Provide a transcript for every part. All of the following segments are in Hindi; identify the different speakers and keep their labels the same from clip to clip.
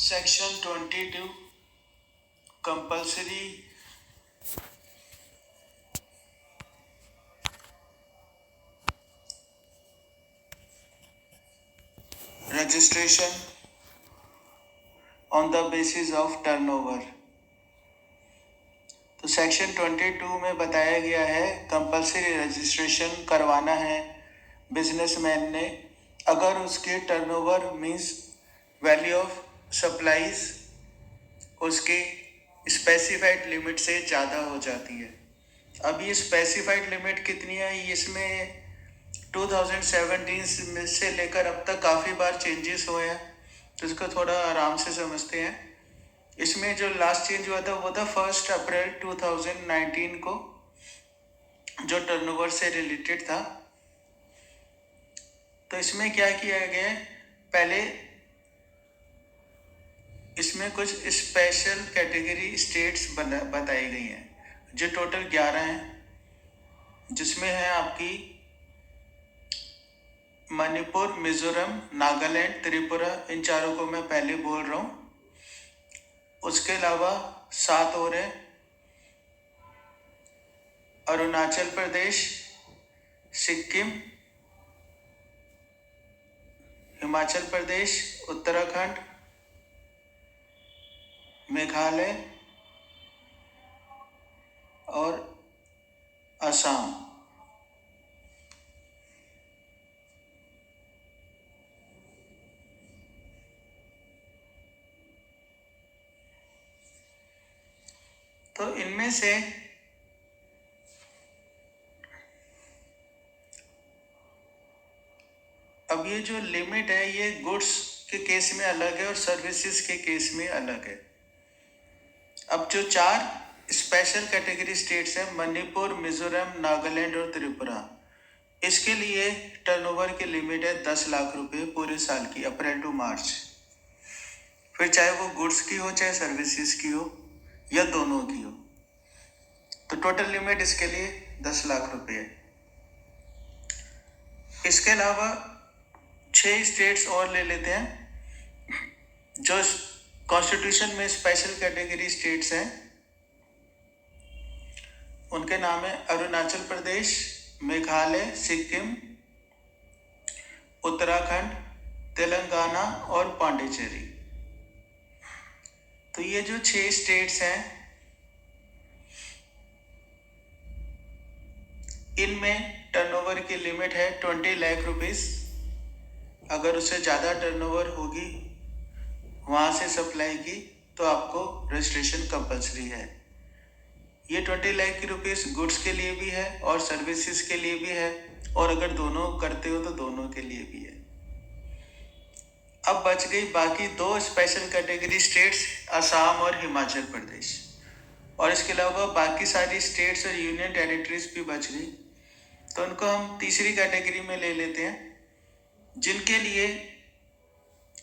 Speaker 1: Section 22 Compulsory registration on the basis of turnover। तो सेक्शन 22 में बताया गया है कंपलसरी रजिस्ट्रेशन करवाना है बिजनेसमैन ने अगर उसके turnover means value of supplies उसके स्पेसिफाइड लिमिट से ज़्यादा हो जाती है। अब ये स्पेसिफाइड लिमिट कितनी है, इसमें 2017 से लेकर अब तक काफ़ी बार चेंजेस हुए हैं, तो इसको थोड़ा आराम से समझते हैं। इसमें जो लास्ट चेंज हुआ था वो था 1 अप्रैल 2019 को, जो टर्नओवर से रिलेटेड था। तो इसमें क्या किया गया है, पहले इसमें कुछ स्पेशल कैटेगरी स्टेट्स बताई गई हैं, जो टोटल 11 हैं, जिसमें है आपकी मणिपुर, मिजोरम, नागालैंड, त्रिपुरा। इन चारों को मैं पहले बोल रहा हूँ। उसके अलावा 7 और हैं, अरुणाचल प्रदेश, सिक्किम, हिमाचल प्रदेश, उत्तराखंड, मेघालय और असम। तो इनमें से अब ये जो लिमिट है ये गुड्स के केस में अलग है और सर्विसेज के केस में अलग है। अब जो 4 स्पेशल कैटेगरी स्टेट्स हैं, मणिपुर, मिजोरम, नागालैंड और त्रिपुरा, इसके लिए टर्नओवर की लिमिट है 10 लाख रुपए पूरे साल की, अप्रैल टू मार्च। फिर चाहे वो गुड्स की हो चाहे सर्विसेज की हो या दोनों की हो, तो टोटल लिमिट इसके लिए 10 लाख रुपए है। इसके अलावा 6 स्टेट्स और ले लेते हैं जो कॉन्स्टिट्यूशन में स्पेशल कैटेगरी स्टेट्स हैं। उनके नाम है अरुणाचल प्रदेश, मेघालय, सिक्किम, उत्तराखंड, तेलंगाना और पांडिचेरी। तो ये जो 6 स्टेट्स हैं, इनमें टर्नओवर की लिमिट है 20 लाख रुपीस। अगर उससे ज़्यादा टर्नओवर होगी वहाँ से सप्लाई की तो आपको रजिस्ट्रेशन कंपलसरी है। ये 20 लाख की रुपीस गुड्स के लिए भी है और सर्विसेज के लिए भी है, और अगर दोनों करते हो तो दोनों के लिए भी है। अब बच गई बाकी 2 स्पेशल कैटेगरी स्टेट्स, असम और हिमाचल प्रदेश, और इसके अलावा बाकी सारी स्टेट्स और यूनियन टेरिटरीज भी बच गई। तो उनको हम तीसरी कैटेगरी में ले लेते हैं, जिनके लिए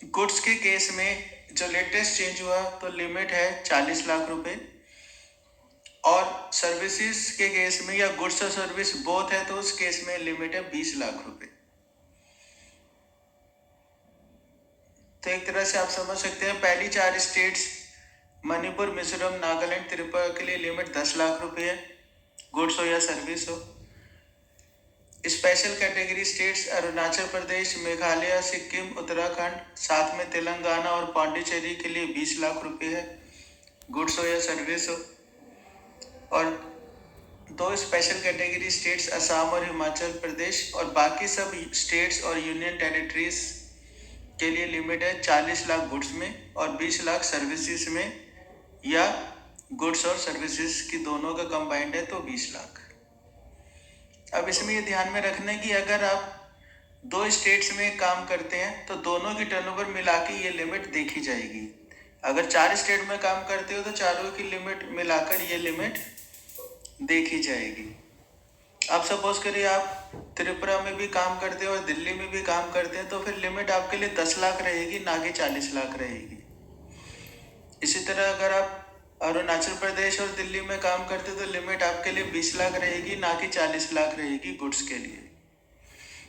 Speaker 1: गुड्स के केस में जो लेटेस्ट चेंज हुआ तो लिमिट है 40 लाख रुपए, और सर्विसेज के केस में या गुड्स और सर्विस बोथ है तो उस केस में लिमिट है 20 लाख रुपए। तो एक तरह से आप समझ सकते हैं पहली 4 स्टेट्स मणिपुर, मिजोरम, नागालैंड, त्रिपुरा के लिए लिमिट 10 लाख रुपए है, गुड्स हो या सर्विस हो। Special category states Arunachal Pradesh, Meghalaya, Sikkim, Uttarakhand, साथ में तेलंगाना और पांडिचेरी के लिए 20 लाख रुपए है, गुड्स हो या सर्विस हो। और 2 स्पेशल कैटेगरी स्टेट्स असम और हिमाचल प्रदेश, और बाकी सब स्टेट्स और यूनियन टेरिटरीज के लिए लिमिट है 40 लाख गुड्स में और 20 लाख सर्विसेज में, या गुड्स और सर्विसेज की दोनों का कंबाइंड है तो 20 लाख। अब इसमें ये ध्यान में रखना है कि अगर आप 2 स्टेट्स में काम करते हैं तो दोनों की टर्नओवर मिला के ये लिमिट देखी जाएगी। अगर 4 स्टेट में काम करते हो तो चारों की लिमिट मिलाकर ये लिमिट देखी जाएगी। आप सपोज करिए आप त्रिपुरा में भी काम करते हैं और दिल्ली में भी काम करते हैं, तो फिर लिमिट आपके लिए 10 लाख रहेगी, ना कि 40 लाख रहेगी। इसी तरह अगर आप अरुणाचल प्रदेश और दिल्ली में काम करते तो लिमिट आपके लिए 20 लाख रहेगी, ना कि 40 लाख रहेगी गुड्स के लिए।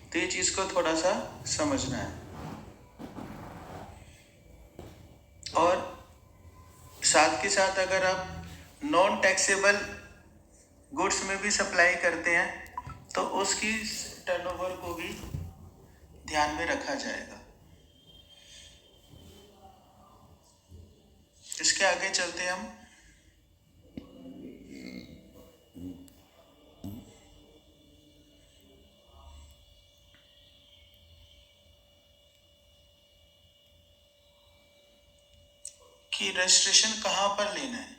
Speaker 1: तो ये चीज़ को थोड़ा सा समझना है। और साथ के साथ अगर आप नॉन टैक्सेबल गुड्स में भी सप्लाई करते हैं तो उसकी टर्नओवर को भी ध्यान में रखा जाएगा। इसके आगे चलते हम कि रजिस्ट्रेशन कहाँ पर लेना है।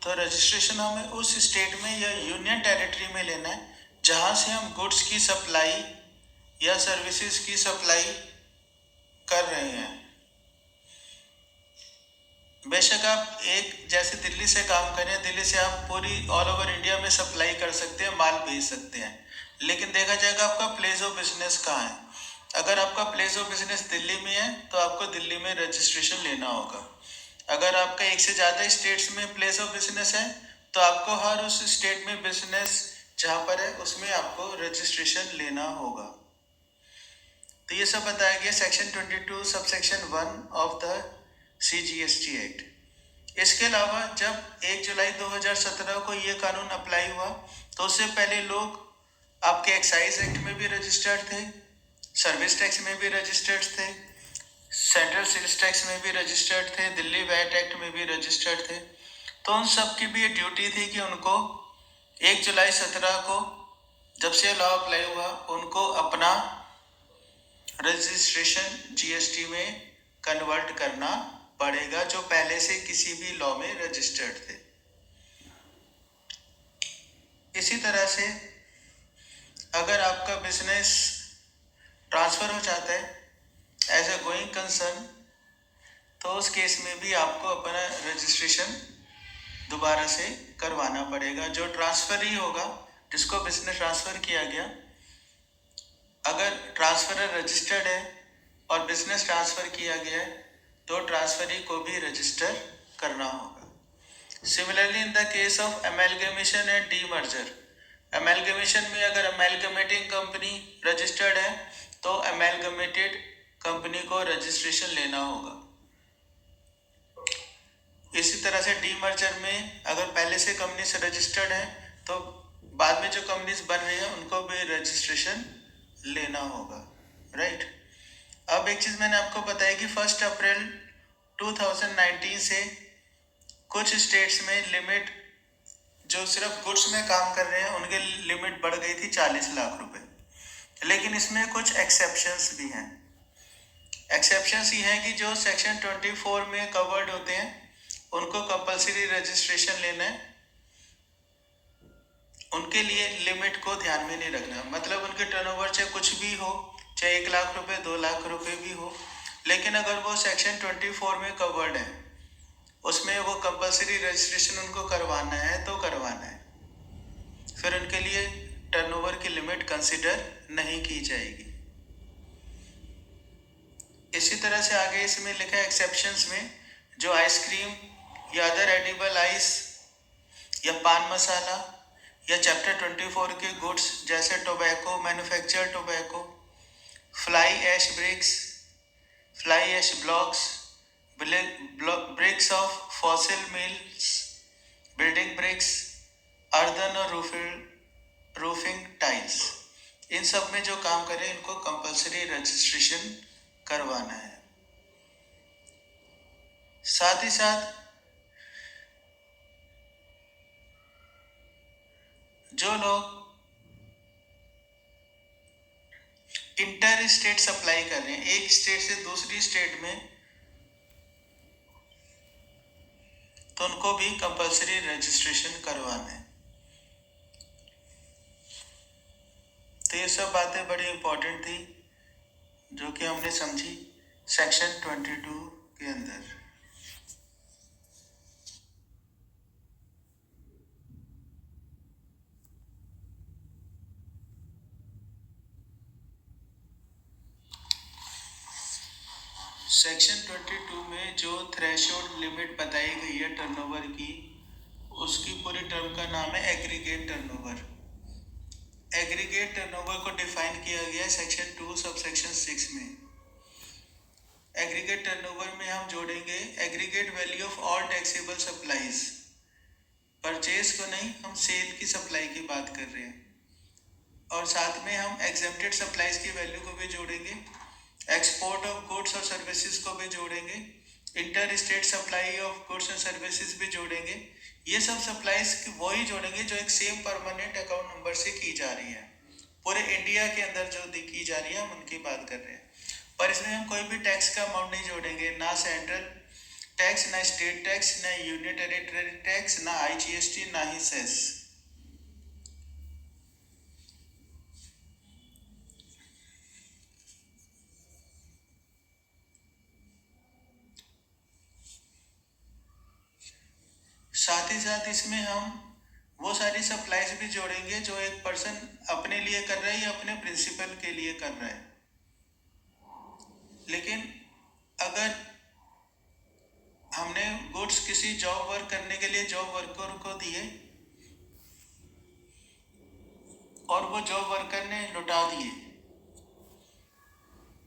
Speaker 1: तो रजिस्ट्रेशन हमें उस स्टेट में या यूनियन टेरिटरी में लेना है जहाँ से हम गुड्स की सप्लाई या सर्विसेज की सप्लाई कर रहे हैं। बेशक आप एक जैसे दिल्ली से काम करें, दिल्ली से आप पूरी ऑल ओवर इंडिया में सप्लाई कर सकते हैं, माल भेज सकते हैं, लेकिन देखा जाएगा आपका प्लेस ऑफ बिजनेस कहाँ है। अगर आपका प्लेस ऑफ बिजनेस दिल्ली में है तो आपको दिल्ली में रजिस्ट्रेशन लेना होगा। अगर आपका एक से ज़्यादा स्टेट्स में प्लेस ऑफ बिजनेस है तो आपको हर उस स्टेट में बिजनेस जहाँ पर है उसमें आपको रजिस्ट्रेशन लेना होगा। तो ये सब बताया गया section 22 subsection 1 of the CGST act. इसके अलावा जब 1 जुलाई 2017 को ये कानून अप्लाई हुआ तो उससे पहले लोग आपके एक्साइज एक्ट में भी रजिस्टर्ड थे, सर्विस टैक्स में भी रजिस्टर्ड थे, सेंट्रल सेल्स टैक्स में भी रजिस्टर्ड थे, दिल्ली वैट एक्ट में भी रजिस्टर्ड थे। तो उन सब की भी ये ड्यूटी थी कि उनको 1 जुलाई 17 को जब से लॉ अप्लाई हुआ उनको अपना रजिस्ट्रेशन GST में कन्वर्ट करना पड़ेगा जो पहले से किसी भी लॉ में रजिस्टर्ड थे। इसी तरह से अगर आपका बिजनेस ट्रांसफर हो जाता है एज ए गोइंग कंसर्न तो उस केस में भी आपको अपना रजिस्ट्रेशन दोबारा से करवाना पड़ेगा। जो ट्रांसफर ही होगा जिसको बिजनेस ट्रांसफर किया गया, अगर ट्रांसफरर रजिस्टर्ड है और बिजनेस ट्रांसफर किया गया है तो ट्रांसफरी को भी रजिस्टर करना होगा। Similarly in the case of amalgamation and demerger, amalgamation में अगर अमेलगमेटिंग कंपनी रजिस्टर्ड है तो अमेलगमेटेड कंपनी को रजिस्ट्रेशन लेना होगा। इसी तरह से डीमर्जर में अगर पहले से कंपनी से रजिस्टर्ड है तो बाद में जो कंपनीज बन रही है उनको भी रजिस्ट्रेशन लेना होगा, राइट। अब एक चीज़ मैंने आपको बताया कि 1 अप्रैल 2019 से कुछ स्टेट्स में लिमिट जो सिर्फ गुड्स में काम कर रहे हैं उनके लिमिट बढ़ गई थी 40 लाख रुपए, लेकिन इसमें कुछ एक्सेप्शंस भी हैं। एक्सेप्शंस ये हैं कि जो सेक्शन 24 में कवर्ड होते हैं उनको कंपलसरी रजिस्ट्रेशन लेना है, उनके लिए लिमिट को ध्यान में नहीं रखना। मतलब उनके टर्नओवर चाहे कुछ भी हो, चाहे 1 लाख रुपए 2 लाख रुपए भी हो, लेकिन अगर वो सेक्शन 24 में कवर्ड है उसमें वो कंपलसरी रजिस्ट्रेशन उनको करवाना है तो करवाना है, फिर उनके लिए टर्नओवर की लिमिट कंसिडर नहीं की जाएगी। इसी तरह से आगे इसमें लिखा है एक्सेप्शंस में जो आइसक्रीम या अदर एडिबल आइस या पान मसाला या चैप्टर 24 के गुड्स जैसे tobacco, manufactured tobacco, fly ash bricks, fly ash blocks, bricks of fossil mills, building bricks, earthen और रूफिंग टाइल्स, इन सब में जो काम करें इनको कंपलसरी रजिस्ट्रेशन करवाना है। साथ ही साथ जो लोग इंटर स्टेट सप्लाई कर रहे हैं, एक स्टेट से दूसरी स्टेट में, तो उनको भी कंपलसरी रजिस्ट्रेशन करवाना है। तो ये सब बातें बड़ी इंपॉर्टेंट थी जो कि हमने समझी सेक्शन 22 के अंदर। सेक्शन 22 में जो थ्रेशोल्ड लिमिट बताई गई है टर्नओवर की, उसकी पूरी टर्म का नाम है एग्रीगेट टर्नओवर। एग्रीगेट टर्नओवर को डिफाइन किया गया है सेक्शन 2 सबसेक्शन 6 में। एग्रीगेट टर्नओवर में हम जोड़ेंगे aggregate value of all taxable supplies. Purchase को नहीं, हम सेल की सप्लाई की बात कर रहे हैं। और साथ में हम एग्जेम्प्टेड सप्लाईज की वैल्यू को भी जोड़ेंगे, एक्सपोर्ट ऑफ गुड्स और सर्विसेज को भी जोड़ेंगे, inter state supply of goods and services भी जोड़ेंगे। ये सब सप्लाईज वही जोड़ेंगे जो एक सेम परमानेंट अकाउंट नंबर से की जा रही है, पूरे इंडिया के अंदर जो की जा रही है हम उनकी बात कर रहे हैं। पर इसमें हम कोई भी टैक्स का अमाउंट नहीं जोड़ेंगे, ना सेंट्रल टैक्स, ना स्टेट टैक्स, ना यूनियन टेरिटरी टैक्स, ना IGST, ना ही सेस। साथ ही साथ इसमें हम वो सारी सप्लाईज भी जोड़ेंगे जो एक पर्सन अपने लिए कर रहा है या अपने प्रिंसिपल के लिए कर रहा है। लेकिन अगर हमने गुड्स किसी जॉब वर्क करने के लिए जॉब वर्कर को दिए और वो जॉब वर्कर ने लौटा दिए,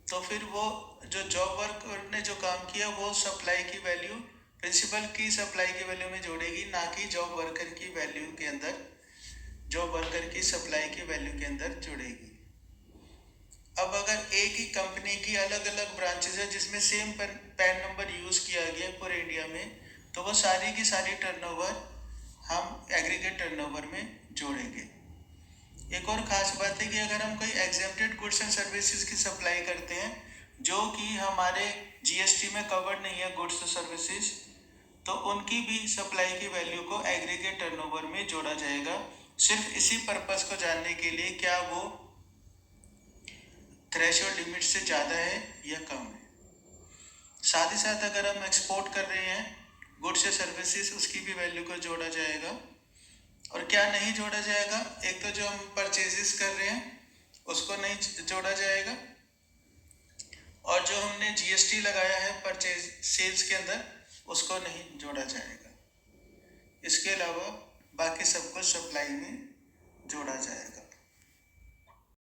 Speaker 1: तो फिर वो जो जॉब वर्कर ने जो काम किया वो सप्लाई की वैल्यू प्रिंसिपल की सप्लाई की वैल्यू में जोड़ेगी, ना कि जॉब वर्कर की वैल्यू के अंदर, जॉब वर्कर की सप्लाई की वैल्यू के अंदर जोड़ेगी। अब अगर एक ही कंपनी की अलग अलग ब्रांचेस है जिसमें सेम पैन नंबर यूज किया गया पूरे इंडिया में, तो वो सारी की सारी टर्नओवर हम एग्रीगेट टर्नओवर में जोड़ेंगे। एक और खास बात है कि अगर हम कोई एग्जेम्प्टेड गुड्स एंड सर्विसेज की सप्लाई करते हैं जो कि हमारे GST में कवर्ड नहीं है गुड्स और सर्विसेज, तो उनकी भी सप्लाई की वैल्यू को एग्रीगेट टर्नओवर में जोड़ा जाएगा, सिर्फ इसी पर्पस को जानने के लिए क्या वो थ्रेशोल्ड लिमिट से ज़्यादा है या कम है। साथ ही साथ अगर हम एक्सपोर्ट कर रहे हैं गुड्स या सर्विसेज, उसकी भी वैल्यू को जोड़ा जाएगा। और क्या नहीं जोड़ा जाएगा, एक तो जो हम परचेजेस कर रहे हैं उसको नहीं जोड़ा जाएगा, और जो हमने GST लगाया है परचेज सेल्स के अंदर उसको नहीं जोड़ा जाएगा। इसके अलावा बाकी सब कुछ सप्लाई में जोड़ा जाएगा।